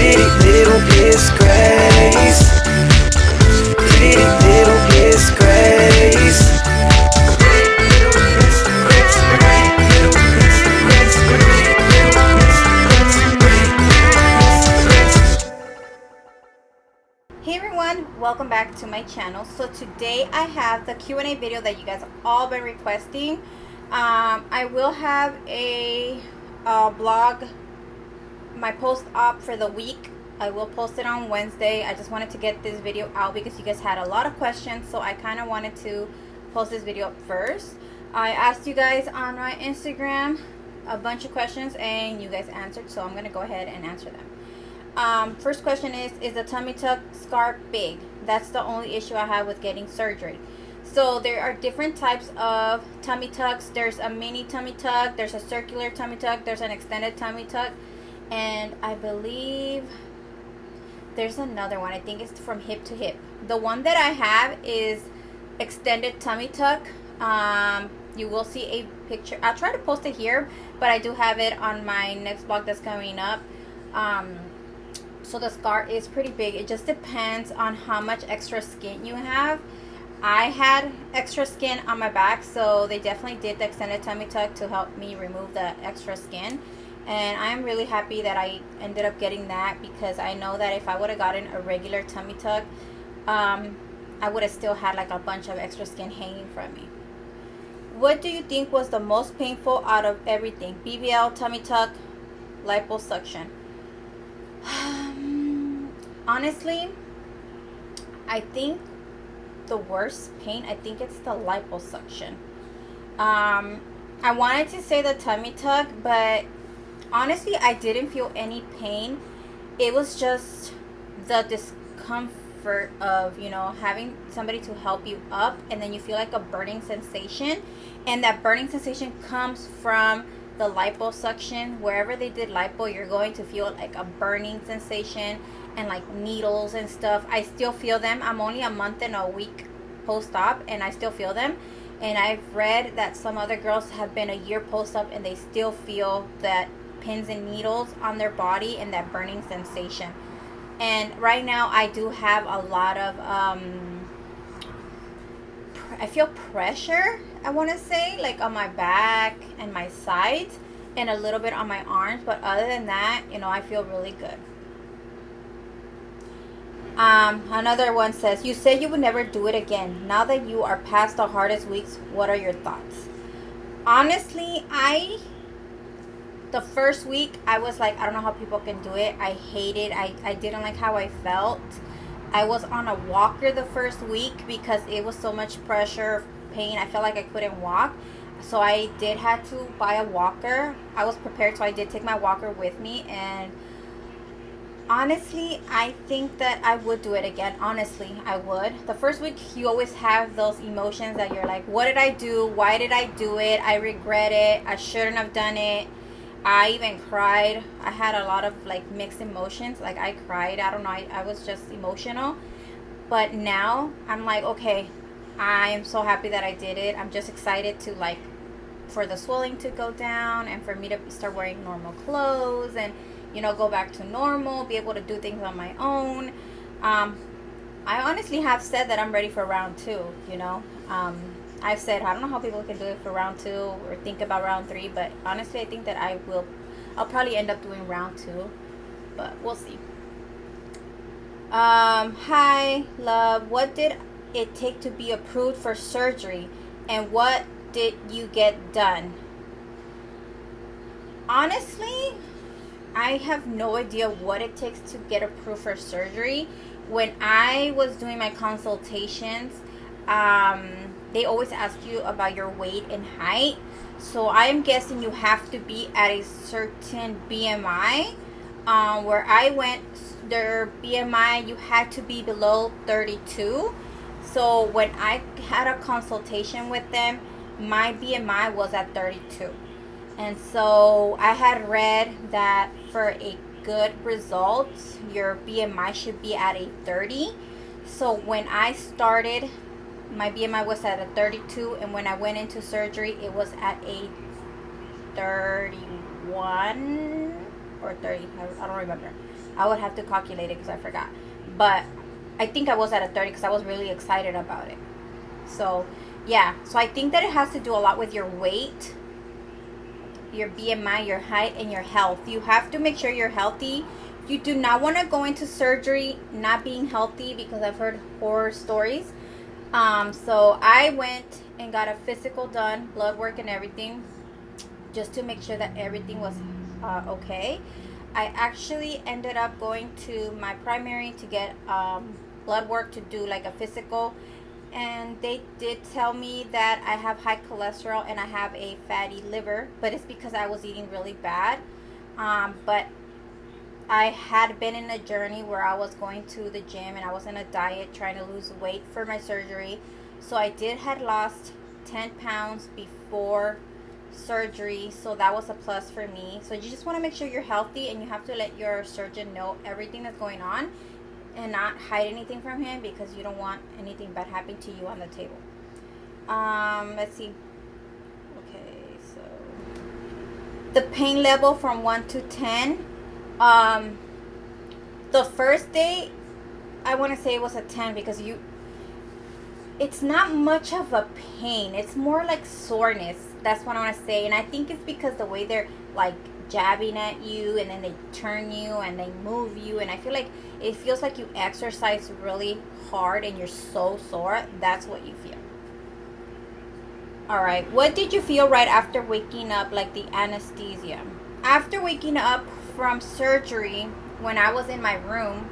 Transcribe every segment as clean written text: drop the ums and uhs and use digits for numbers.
Pretty little Miss Grace. Pretty little Miss Grace. Hey everyone, welcome back to my channel. So today I have the Q&A video that you guys have all been requesting. I will have a blog, my post-op for the week. I will post it on Wednesday. I just wanted to get this video out because you guys had a lot of questions, so I kind of wanted to post this video up first. I asked you guys on my Instagram a bunch of questions and you guys answered, so I'm going to go ahead and answer them. First question is the tummy tuck scar big? That's the only issue I have with getting surgery. So there are different types of tummy tucks. There's a mini tummy tuck, there's a circular tummy tuck, there's an extended tummy tuck, and I believe there's another one. I think it's from hip to hip. The one that I have is extended tummy tuck. You will see a picture. I'll try to post it here, but I do have it on my next blog that's coming up. So the scar is pretty big. It just depends on how much extra skin you have. I had extra skin on my back, so they definitely did the extended tummy tuck to help me remove the extra skin. And I am really happy that I ended up getting that, because I know that if I would have gotten a regular tummy tuck, I would have still had like a bunch of extra skin hanging from me. What do you think was the most painful out of everything? BBL, tummy tuck, liposuction? Honestly, I think the worst pain, I think it's the liposuction. I wanted to say the tummy tuck, but honestly, I didn't feel any pain. It was just the discomfort of, you know, having somebody to help you up, and then you feel like a burning sensation, and that burning sensation comes from the liposuction. Wherever they did lipo, you're going to feel like a burning sensation and like needles and stuff. I still feel them. I'm only a month and a week post-op and I still feel them. And I've read that some other girls have been a year post-op and they still feel that pins and needles on their body and that burning sensation. And right now I do have a lot of I feel pressure, I want to say, like on my back and my sides and a little bit on my arms, but other than that, you know, I feel really good. Another one says, you said you would never do it again. Now that you are past the hardest weeks, what are your thoughts? Honestly, the first week I was like, I don't know how people can do it. I hate it. I didn't like how I felt. I was on a walker the first week because it was so much pressure, pain. I felt like I couldn't walk. So I did have to buy a walker. I was prepared, so I did take my walker with me. And honestly, I think that I would do it again. Honestly, I would. The first week, you always have those emotions that you're like, what did I do? Why did I do it? I regret it. I shouldn't have done it. I even cried. I had a lot of like mixed emotions. Like I cried. I don't know. I was just emotional. But now I'm like, okay, I am so happy that I did it. I'm just excited to like for the swelling to go down and for me to start wearing normal clothes and, you know, go back to normal, be able to do things on my own. I honestly have said that I'm ready for round 2, you know. I've said, I don't know how people can do it for round 2 or think about round 3, but honestly, I think that I'll probably end up doing round 2, but we'll see. Hi, love. What did it take to be approved for surgery, and what did you get done? Honestly, I have no idea what it takes to get approved for surgery. When I was doing my consultations, they always ask you about your weight and height. So I am guessing you have to be at a certain BMI. Where I went, their BMI, you had to be below 32. So when I had a consultation with them, my BMI was at 32. And so I had read that for a good result, your BMI should be at a 30. So when I started, my BMI was at a 32, and when I went into surgery, it was at a 31. or 30. I don't remember. I would have to calculate it because I forgot. But I think I was at a 30 because I was really excited about it. So yeah, so I think that it has to do a lot with your weight, your BMI, your height, and your health. You have to make sure you're healthy. You do not want to go into surgery not being healthy, because I've heard horror stories. So I went and got a physical done, blood work and everything, just to make sure that everything was okay. I actually ended up going to my primary to get blood work to do like a physical, and they did tell me that I have high cholesterol and I have a fatty liver, but it's because I was eating really bad. But I had been in a journey where I was going to the gym and I was in a diet trying to lose weight for my surgery. So I had lost 10 pounds before surgery, so that was a plus for me. So you just want to make sure you're healthy, and you have to let your surgeon know everything that's going on and not hide anything from him, because you don't want anything bad happening to you on the table. Let's see. Okay, so the pain level from 1 to 10. The first day, I want to say it was a 10, because it's not much of a pain. It's more like soreness. That's what I want to say. And I think it's because the way they're like jabbing at you, and then they turn you and they move you, and I feel like it feels like you exercise really hard and you're so sore. That's what you feel. All right, what did you feel right after waking up, like the anesthesia? After waking up from surgery, when I was in my room,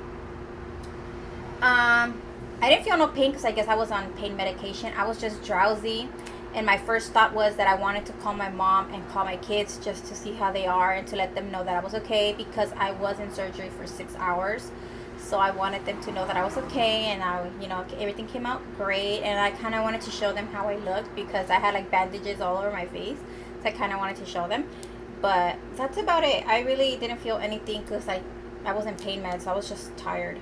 I didn't feel no pain, because I guess I was on pain medication. I was just drowsy, and my first thought was that I wanted to call my mom and call my kids just to see how they are and to let them know that I was okay, because I was in surgery for 6 hours. So I wanted them to know that I was okay, and everything came out great. And I kind of wanted to show them how I looked, because I had like bandages all over my face, so I kind of wanted to show them. But that's about it. I really didn't feel anything, because I was in pain meds. So I was just tired.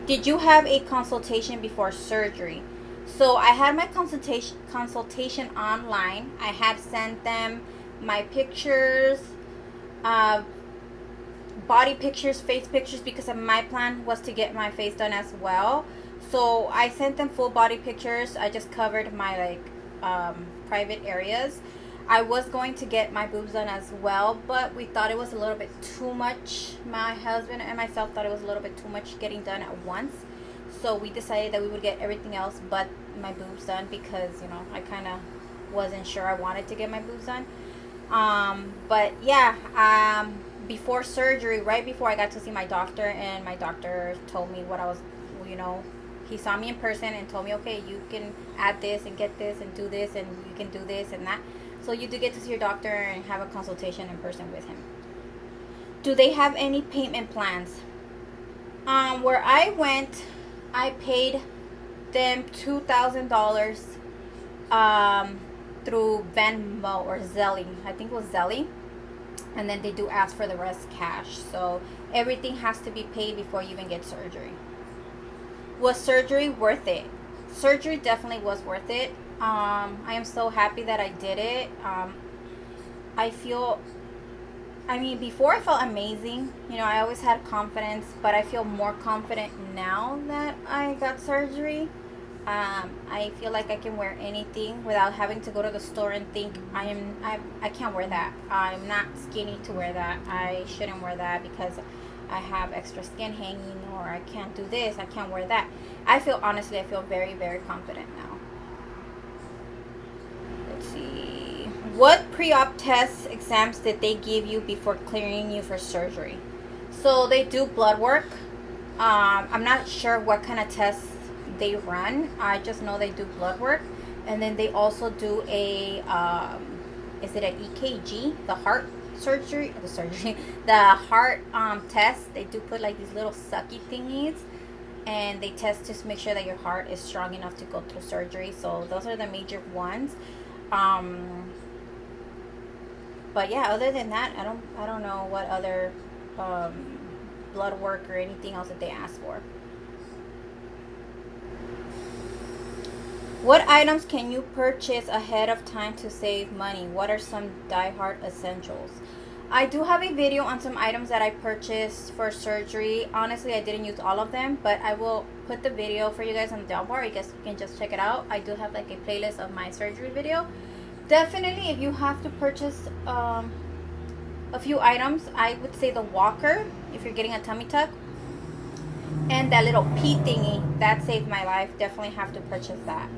Did you have a consultation before surgery? So I had my consultation online. I had sent them my pictures, body pictures, face pictures, because my plan was to get my face done as well. So I sent them full body pictures. I just covered my private areas. I was going to get my boobs done as well, but we thought it was a little bit too much. My husband and myself thought it was a little bit too much getting done at once. So we decided that we would get everything else but my boobs done, because, I kind of wasn't sure I wanted to get my boobs done. But yeah, before surgery, right before, I got to see my doctor, and my doctor told me what I was, he saw me in person and told me, okay, you can add this and get this and do this, and you can do this and that. So you do get to see your doctor and have a consultation in person with him. Do they have any payment plans? Where I went, I paid them $2,000 through Venmo or Zelle. I think it was Zelle. And then they do ask for the rest cash. So everything has to be paid before you even get surgery. Was surgery worth it? Surgery definitely was worth it. I am so happy that I did it. Before I felt amazing. I always had confidence, but I feel more confident now that I got surgery. I feel like I can wear anything without having to go to the store and think I can't wear that. I'm not skinny to wear that. I shouldn't wear that because I have extra skin hanging, or I can't do this, I can't wear that. I feel very, very confident now. Let's see. What pre-op tests, exams did they give you before clearing you for surgery? So they do blood work. I'm not sure what kind of tests they run. I just know they do blood work. And then they also do is it an EKG? The heart test. They do put like these little sucky thingies, and they test to make sure that your heart is strong enough to go through surgery. So those are the major ones. But yeah, other than that, I don't know what other blood work or anything else that they ask for. What items can you purchase ahead of time to save money? What are some die-hard essentials? I do have a video on some items that I purchased for surgery. Honestly, I didn't use all of them, but I will put the video for you guys on the down bar. I guess you can just check it out. I do have like a playlist of my surgery video. Definitely, if you have to purchase a few items, I would say the walker if you're getting a tummy tuck, and that little pee thingy that saved my life. Definitely have to purchase that.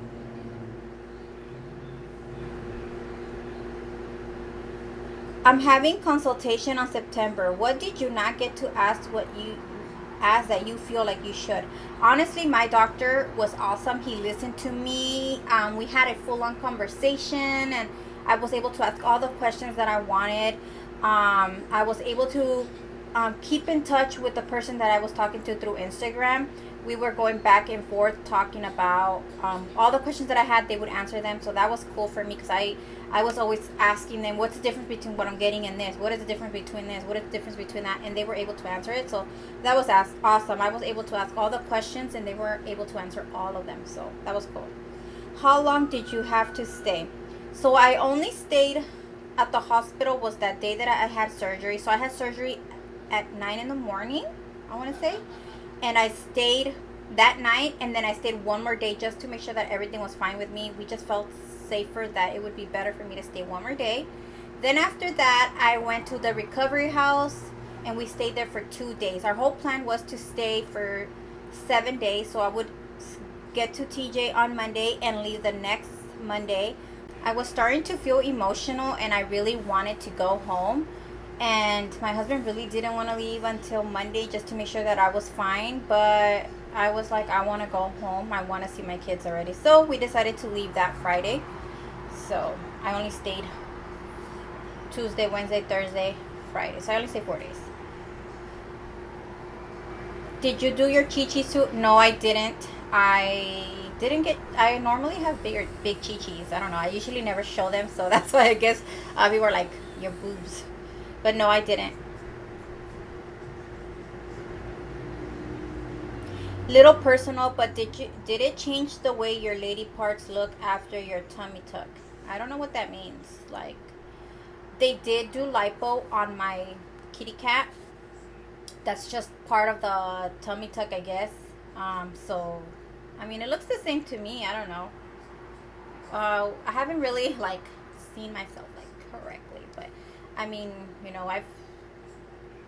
I'm having consultation on September. What did you not get to ask that you feel like you should? Honestly, my doctor was awesome. He listened to me. We had a full-on conversation, and I was able to ask all the questions that I wanted. I was able to keep in touch with the person that I was talking to through Instagram. We were going back and forth talking about all the questions that I had. They would answer them, so that was cool for me, because I was always asking them, what's the difference between what I'm getting and this? What is the difference between this? What is the difference between that? And they were able to answer it, so that was awesome. I was able to ask all the questions, and they were able to answer all of them, so that was cool. How long did you have to stay? So I only stayed at the hospital was that day that I had surgery. So I had surgery at 9 in the morning, I want to say, and I stayed that night, and then I stayed one more day just to make sure that everything was fine with me. We just felt safer that it would be better for me to stay one more day. Then after that, I went to the recovery house, and we stayed there for 2 days. Our whole plan was to stay for 7 days, so I would get to TJ on Monday and leave the next Monday. I was starting to feel emotional, and I really wanted to go home, and my husband really didn't want to leave until Monday just to make sure that I was fine. But I was like, I want to go home. I want to see my kids already. So we decided to leave that Friday. So I only stayed Tuesday, Wednesday, Thursday, Friday. So I only stayed 4 days. Did you do your chi-chi suit? No, I didn't. I normally have big chi-chis. I don't know. I usually never show them. So that's why I guess we were like, your boobs. But no, I didn't. Little personal, but did it change the way your lady parts look after your tummy tuck? I don't know what that means. Like, they did do lipo on my kitty cat. That's just part of the tummy tuck, I guess. So I mean, it looks the same to me. I don't know. I haven't really like seen myself like correctly, but I mean, you know,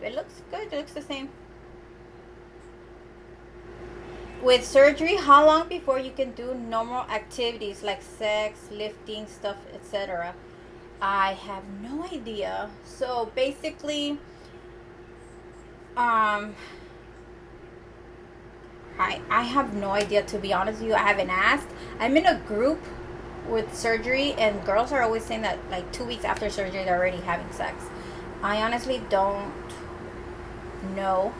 it looks good. It looks the same. With surgery, how long before you can do normal activities like sex, lifting, stuff, etc.? I have no idea. So basically, I have no idea, to be honest with you. I haven't asked. I'm in a group with surgery, and girls are always saying that like 2 weeks after surgery they're already having sex. I honestly don't know.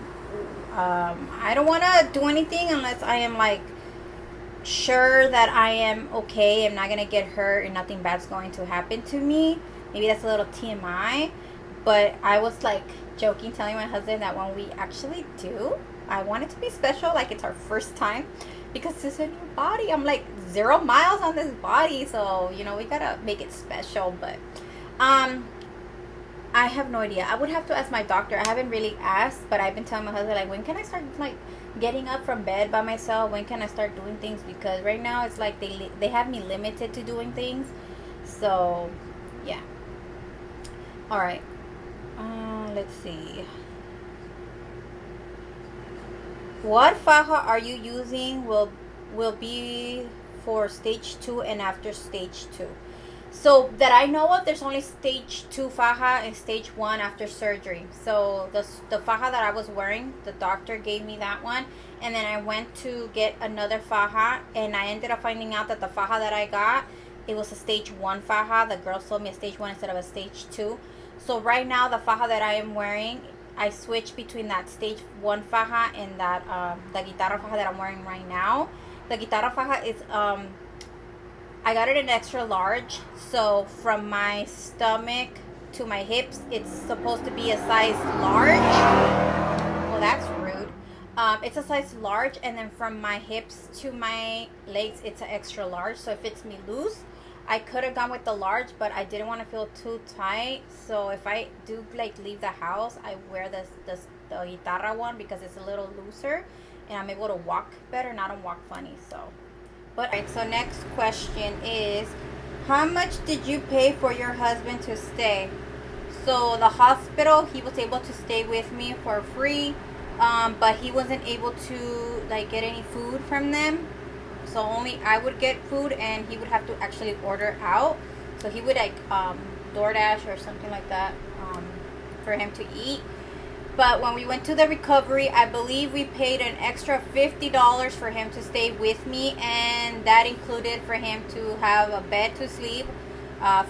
I don't want to do anything unless I am like sure that I am okay, I'm not gonna get hurt, and nothing bad's going to happen to me. Maybe that's a little TMI, but I was like joking, telling my husband that when we actually do, I want it to be special, like it's our first time, because it's a new body. I'm like 0 miles on this body, so you know, we gotta make it special. But I have no idea. I would have to ask my doctor. I haven't really asked, but I've been telling my husband, like, when can I start like getting up from bed by myself? When can I start doing things? Because right now it's like they have me limited to doing things. So yeah. All right. Let's see. What faja are you using will be for stage 2 and after stage 2? So that I know of, there's only stage 2 faja and stage 1 after surgery. So the faja that I was wearing, the doctor gave me that one, and then I went to get another faja, and I ended up finding out that the faja that I got, it was a stage 1 faja. The girl told me a stage 1 instead of a stage 2. So right now the faja that I am wearing, I switched between that stage 1 faja and that the guitarra faja that I'm wearing right now. The guitarra faja is I got it in extra large, so from my stomach to my hips, it's supposed to be a size large. Well, that's rude. It's a size large, and then from my hips to my legs, it's an extra large. So it fits me loose. I could have gone with the large, but I didn't want to feel too tight. So if I do like leave the house, I wear the guitarra one because it's a little looser, and I'm able to walk better, and I don't walk funny. So, but alright. So next question is, how much did you pay for your husband to stay? So the hospital, he was able to stay with me for free, but he wasn't able to like get any food from them. So only I would get food, and he would have to actually order out. So he would like DoorDash or something like that for him to eat. But when we went to the recovery, I believe we paid an extra $50 for him to stay with me, and that included for him to have a bed to sleep,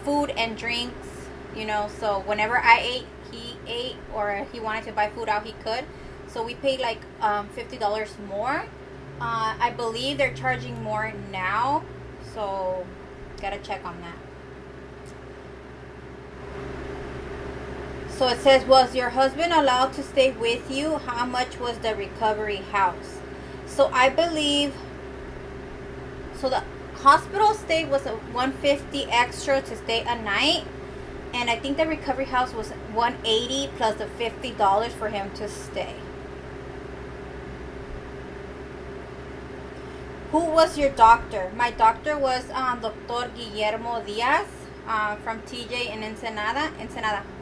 food and drinks. You know, so whenever I ate, he ate, or he wanted to buy food out, he could. So we paid like $50 more. I believe they're charging more now, so gotta check on that. So it says, was your husband allowed to stay with you? How much was the recovery house? So I believe, so the hospital stay was a $150 extra to stay a night. And I think the recovery house was $180 plus the $50 for him to stay. Who was your doctor? My doctor was Drguillermodiaz from TJ in Ensenada.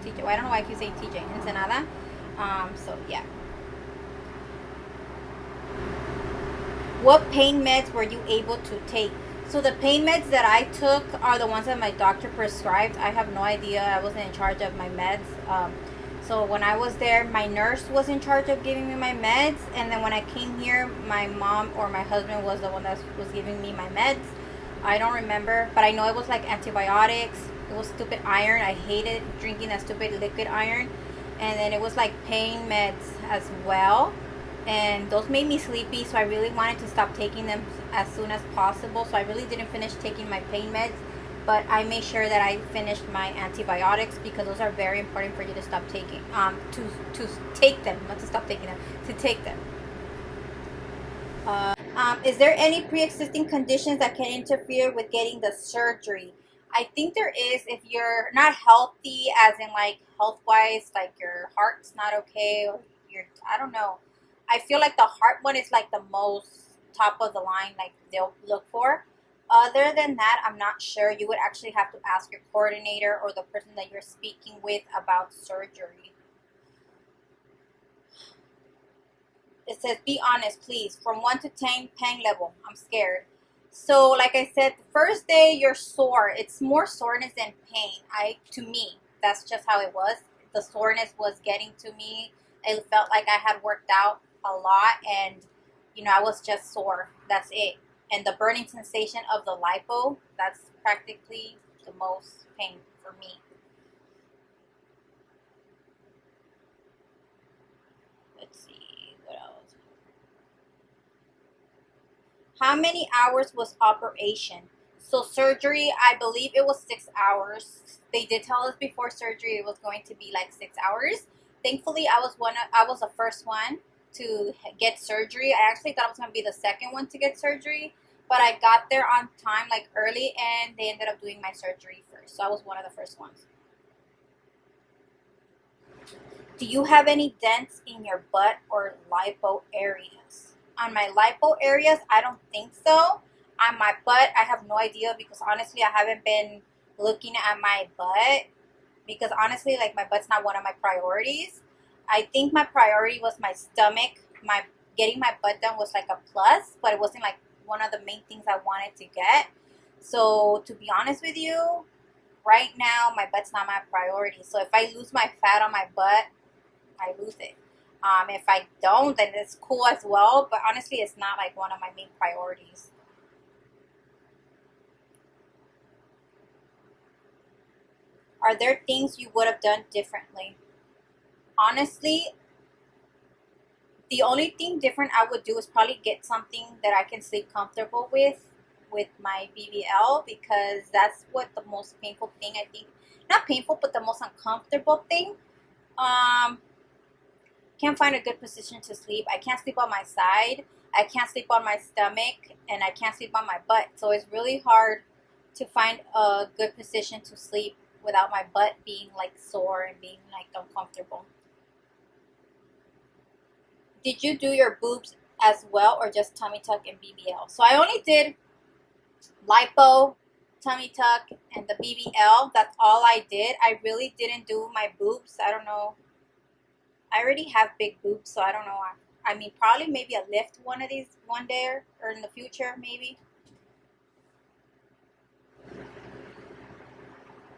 TJ. Well, I don't know why I keep saying TJ. Ensenada. So, yeah. What pain meds were you able to take? So the pain meds that I took are the ones that my doctor prescribed. I have no idea. I wasn't in charge of my meds. So when I was there, my nurse was in charge of giving me my meds. And then when I came here, my mom or my husband was the one that was giving me my meds. I don't remember, but I know it was like antibiotics. It was stupid iron. I hated drinking that stupid liquid iron. And then it was like pain meds as well. And those made me sleepy, so I really wanted to stop taking them as soon as possible. So I really didn't finish taking my pain meds, but I made sure that I finished my antibiotics because those are very important for you to stop taking, to take them, not to stop taking them, to take them. Is there any pre-existing conditions that can interfere with getting the surgery? I think there is if you're not healthy, as in like health-wise, like your heart's not okay, or I don't know. I feel like the heart one is like the most top of the line, like they'll look for. Other than that, I'm not sure. You would actually have to ask your coordinator or the person that you're speaking with about surgery. It says, be honest, please. From 1 to 10, pain level. I'm scared. So, like I said, the first day you're sore. It's more soreness than pain. To me, that's just how it was. The soreness was getting to me. It felt like I had worked out a lot, and I was just sore. That's it. And the burning sensation of the lipo, that's practically the most pain for me. Let's see what else. How many hours was operation? So surgery, I believe it was 6 hours. They did tell us before surgery it was going to be like 6 hours. Thankfully, I was the first one to get surgery. I actually thought I was going to be the second one to get surgery, but I got there on time, like early, and they ended up doing my surgery first. So I was one of the first ones. Do you have any dents in your butt or lipo areas? On my lipo areas, I don't think so. On my butt, I have no idea because honestly, I haven't been looking at my butt because honestly, like my butt's not one of my priorities. I think my priority was my stomach. Getting my butt done was like a plus, but it wasn't like one of the main things I wanted to get. So to be honest with you, right now my butt's not my priority. So if I lose my fat on my butt, I lose it. If I don't, then it's cool as well. But honestly, it's not like one of my main priorities. Are there things you would have done differently? Honestly, the only thing different I would do is probably get something that I can sleep comfortable with my BBL, because that's what the most painful thing, I think. Not painful, but the most uncomfortable thing. can't find a good position to sleep. I can't sleep on my side, I can't sleep on my stomach, and I can't sleep on my butt. So it's really hard to find a good position to sleep without my butt being like sore and being like uncomfortable. Did you do your boobs as well, or just tummy tuck and BBL? So I only did lipo, tummy tuck, and the BBL. That's all I did. I really didn't do my boobs. I don't know. I already have big boobs, so I don't know. I mean, probably maybe a lift one of these one day or in the future, maybe.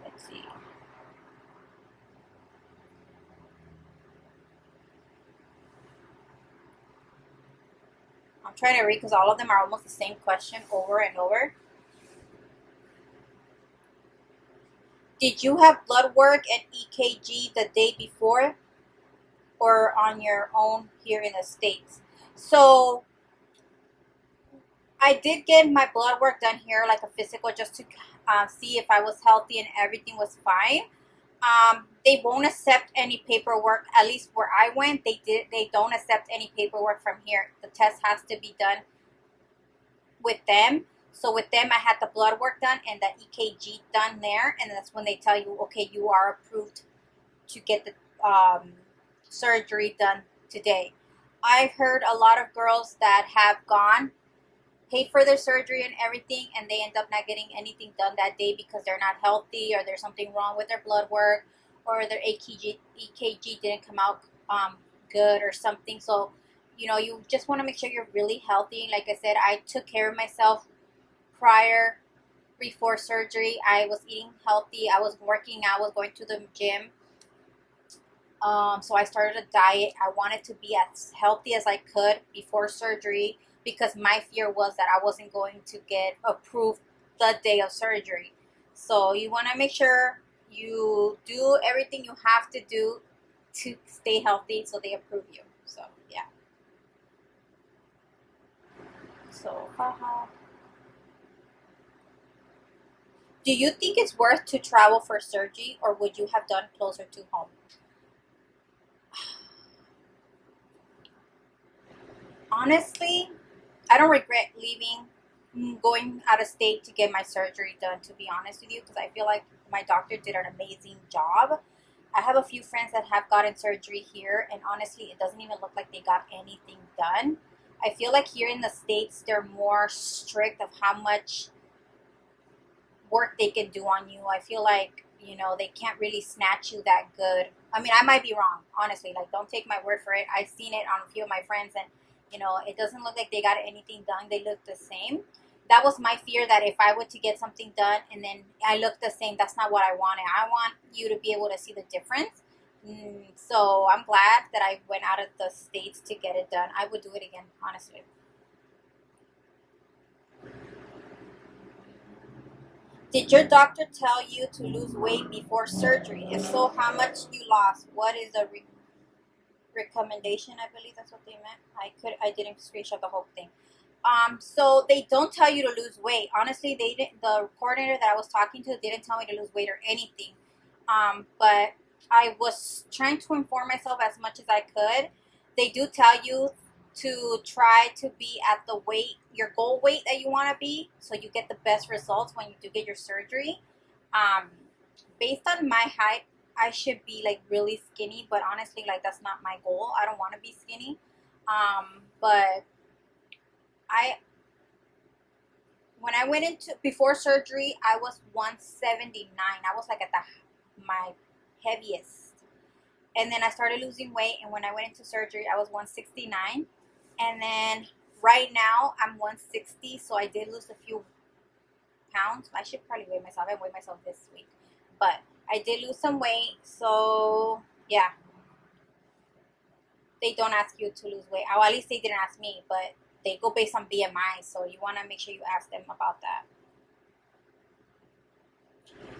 Let's see. I'm trying to read because all of them are almost the same question over and over. Did you have blood work and EKG the day before or on your own here in the States? So I did get my blood work done here, like a physical, just to see if I was healthy and everything was fine. They won't accept any paperwork. At least where I went, they don't accept any paperwork from here. The test has to be done with them. So with them, I had the blood work done and the EKG done there, and that's when they tell you, okay, you are approved to get the surgery done today. I've heard a lot of girls that have gone, paid for their surgery and everything, and they end up not getting anything done that day because they're not healthy, or there's something wrong with their blood work, or their EKG didn't come out good or something. So, you know, you just want to make sure you're really healthy. Like I said, I took care of myself before surgery. I was eating healthy. I was working out. I was going to the gym. So I started a diet. I wanted to be as healthy as I could before surgery, because my fear was that I wasn't going to get approved the day of surgery. So you want to make sure you do everything you have to do to stay healthy so they approve you. So, yeah. So, Faja. Do you think it's worth to travel for surgery, or would you have done closer to home? Honestly, I don't regret going out of state to get my surgery done, to be honest with you, because I feel like my doctor did an amazing job. I have a few friends that have gotten surgery here, and honestly, it doesn't even look like they got anything done. I feel like here in the States, they're more strict of how much work they can do on you. I feel like, you know, they can't really snatch you that good. I mean, I might be wrong, honestly. Like, don't take my word for it. I've seen it on a few of my friends, and, you know, it doesn't look like they got anything done. They look the same. That was my fear, that if I were to get something done and then I look the same, that's not what I wanted. I want you to be able to see the difference. So I'm glad that I went out of the States to get it done. I would do it again, honestly. Did your doctor tell you to lose weight before surgery? If so, how much you lost? What is the recommendation? I believe that's what they meant. I didn't screenshot the whole thing. So they don't tell you to lose weight. Honestly, they didn't. The coordinator that I was talking to didn't tell me to lose weight or anything. But I was trying to inform myself as much as I could. They do tell you to try to be at the weight, your goal weight that you want to be, so you get the best results when you do get your surgery. Based on my height, I should be like really skinny, but honestly, like, that's not my goal. I don't want to be skinny. But when I went into before surgery, I was 179. I was like at my heaviest, and then I started losing weight. And when I went into surgery, I was 169, and then right now I'm 160. So I did lose a few pounds. I should probably weigh myself. I weighed myself this week, but I did lose some weight. So yeah, they don't ask you to lose weight. Or at least they didn't ask me, but they go based on BMI, so you want to make sure you ask them about that.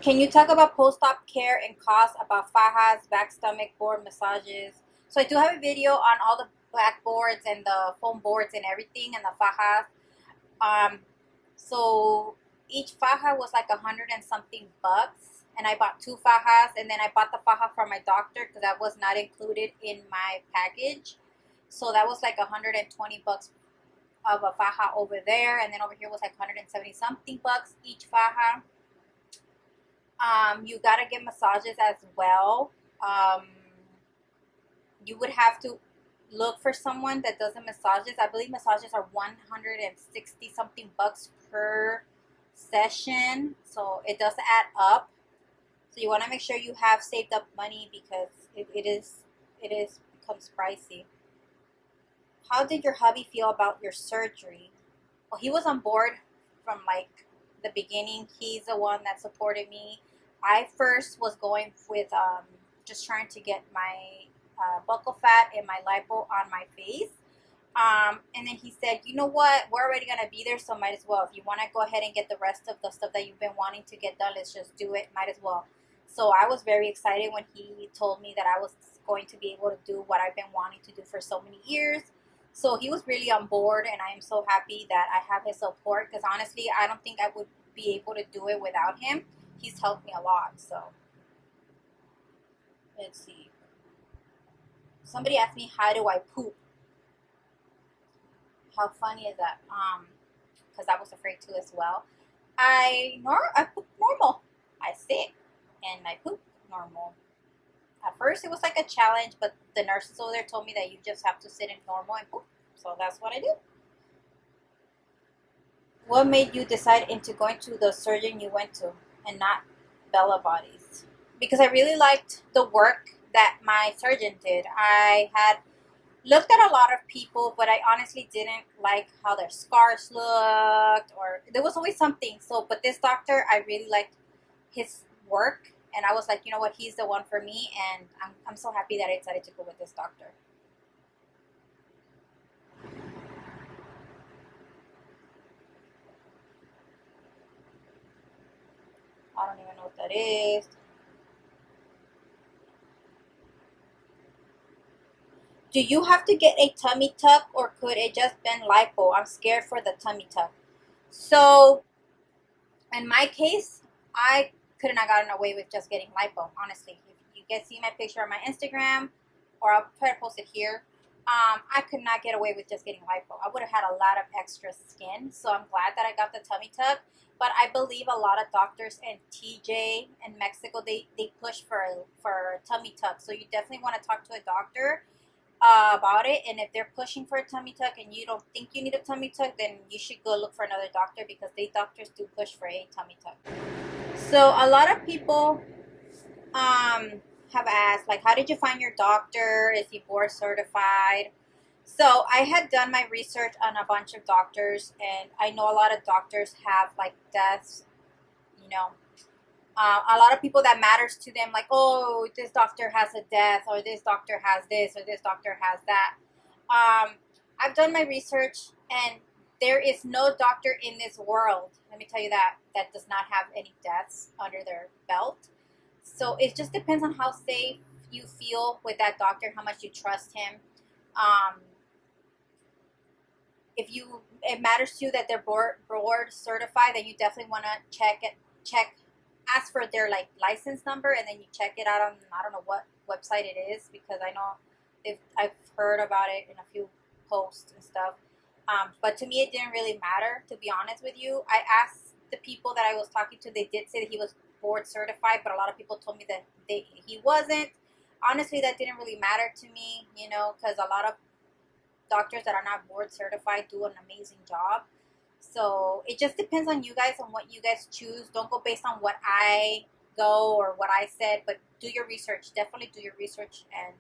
Can you talk about post-op care and costs, about fajas, back stomach board massages? So I do have a video on all the back boards and the foam boards and everything, and the fajas. So each faja was like $100 and something bucks, and I bought 2 fajas, and then I bought the faja from my doctor because that was not included in my package. So that was like 120 bucks of a faja over there, and then over here was like 170 something bucks each faja. You gotta get massages as well. You would have to look for someone that does the massages. I believe massages are 160 something bucks per session, so it does add up. So you want to make sure you have saved up money because it becomes pricey. How did your hubby feel about your surgery? Well, he was on board from like the beginning. He's the one that supported me. I first was going with just trying to get my Buccalfat and my lipo on my face. And then he said, you know what, we're already going to be there, so might as well. If you want to go ahead and get the rest of the stuff that you've been wanting to get done, let's just do it, might as well. So I was very excited when he told me that I was going to be able to do what I've been wanting to do for so many years. So he was really on board, and I am so happy that I have his support, because honestly, I don't think I would be able to do it without him. He's helped me a lot. So let's see. Somebody asked me, how do I poop? How funny is that? Because I was afraid to as well. I poop normal. I sit and I poop normal. At first it was like a challenge, but the nurses over there told me that you just have to sit in normal and poop. So that's what I do. What made you decide into going to the surgeon you went to and not Bella Bodies? Because I really liked the work that my surgeon did. I had looked at a lot of people, but I honestly didn't like how their scars looked, or there was always something. So, but this doctor, I really liked his work, and I was like, you know what, he's the one for me, and I'm so happy that I decided to go with this doctor. I don't even know what that is. Do you have to get a tummy tuck, or could it just been lipo? I'm scared for the tummy tuck. So, in my case, I couldn't have gotten away with just getting lipo, honestly. If you guys see my picture on my Instagram, or I'll try to post it here, I could not get away with just getting lipo. I would have had a lot of extra skin, so I'm glad that I got the tummy tuck. But I believe a lot of doctors in TJ and Mexico, they push for a tummy tuck. So you definitely want to talk to a doctor about it, and if they're pushing for a tummy tuck and you don't think you need a tummy tuck, then you should go look for another doctor, because doctors do push for a tummy tuck. So a lot of people have asked, like, how did you find your doctor? Is he board certified? So I had done my research on a bunch of doctors, and I know a lot of doctors have like deaths, you know. A lot of people that matters to them, like, oh, this doctor has a death, or this doctor has this, or this doctor has that. I've done my research, and there is no doctor in this world, let me tell you that does not have any deaths under their belt. So it just depends on how safe you feel with that doctor, how much you trust him. If it matters to you that they're board certified, then you definitely want to check. Ask for their like license number, and then you check it out on, I don't know what website it is, because I know I've heard about it in a few posts and stuff. But to me, it didn't really matter, to be honest with you. I asked the people that I was talking to, they did say that he was board certified, but a lot of people told me that he wasn't. Honestly, that didn't really matter to me, you know, because a lot of doctors that are not board certified do an amazing job. So it just depends on you guys, on what you guys choose. Don't go based on what I go or what I said, but do your research. Definitely do your research, and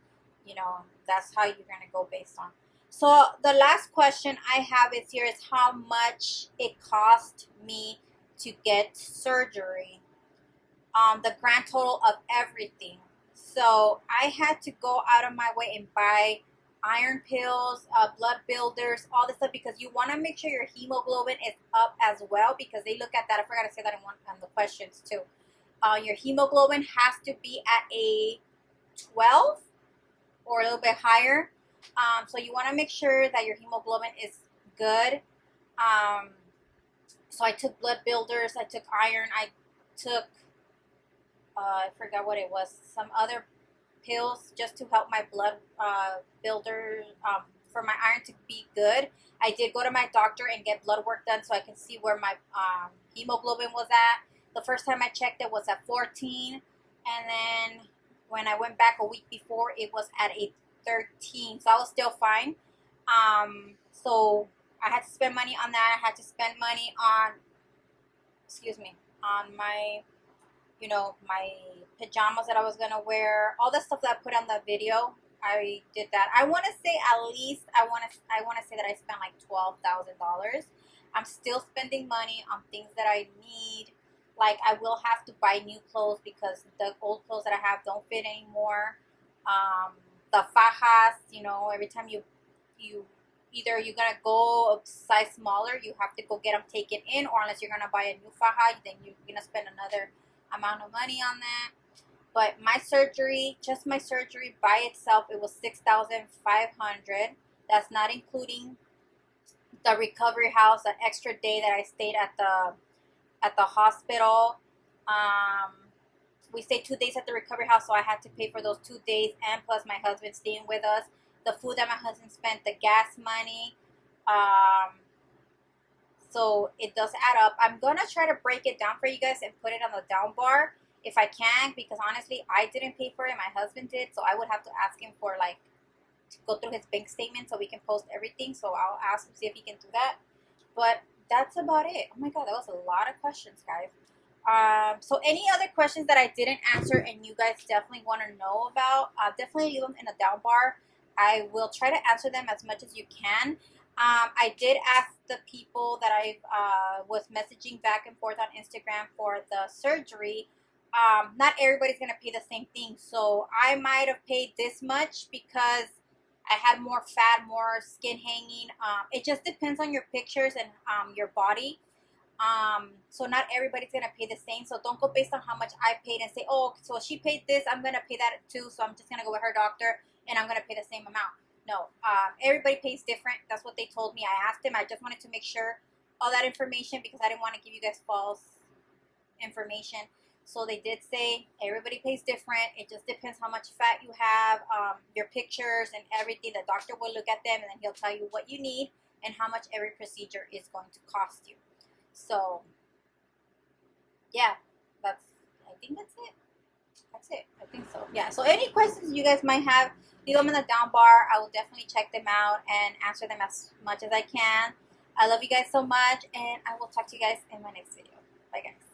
you know, that's how you're gonna go based on. So the last question I have is here is how much it cost me to get surgery. The grand total of everything. So I had to go out of my way and buy iron pills, blood builders, all this stuff, because you want to make sure your hemoglobin is up as well, because they look at that. I forgot to say that in one of the questions too. Your hemoglobin has to be at a 12 or a little bit higher. So you want to make sure that your hemoglobin is good. So I took blood builders, I took iron, I took I forgot what it was, some other pills just to help my blood builder, for my iron to be good. I did go to my doctor and get blood work done so I can see where my hemoglobin was at. The first time I checked it was at 14, and then when I went back a week before, it was at a 13, so I was still fine. So I had to spend money on that. I had to spend money on, on my, you know, my pajamas that I was gonna wear, all the stuff that I put on the video. I did that. I want to say at least I want to say that I spent like $12,000. I'm still spending money on things that I need. Like, I will have to buy new clothes because the old clothes that I have don't fit anymore. The fajas, you know, every time you either you're gonna go a size smaller, you have to go get them taken in, or unless you're gonna buy a new faja, then you're gonna spend another amount of money on that. But my surgery, just my surgery by itself, it was $6,500. That's not including the recovery house, the extra day that I stayed at the hospital. We stayed 2 days at the recovery house, so I had to pay for those 2 days, and plus my husband staying with us, the food that my husband spent, the gas money. So it does add up. I'm gonna try to break it down for you guys and put it on the down bar if I can, because honestly I didn't pay for it, my husband did, so I would have to ask him for, like, to go through his bank statement so we can post everything. So I'll ask him, see if he can do that. But that's about it. Oh my god, that was a lot of questions, guys. So any other questions that I didn't answer and you guys definitely want to know about, definitely leave them in the down bar. I will try to answer them as much as you can. I did ask the people that I was messaging back and forth on Instagram for the surgery. Not everybody's going to pay the same thing. So I might have paid this much because I had more fat, more skin hanging. It just depends on your pictures and your body. So not everybody's going to pay the same. So don't go based on how much I paid and say, oh, so she paid this, I'm going to pay that too. So I'm just going to go with her doctor and I'm going to pay the same amount. No, everybody pays different. That's what they told me. I asked them. I just wanted to make sure all that information because I didn't want to give you guys false information. So they did say everybody pays different. It just depends how much fat you have, your pictures and everything. The doctor will look at them and then he'll tell you what you need and how much every procedure is going to cost you. So, yeah, I think that's it. That's it. I think so. Yeah, so any questions you guys might have, leave them in the down bar. I will definitely check them out and answer them as much as I can. I love you guys so much, and I will talk to you guys in my next video. Bye, guys.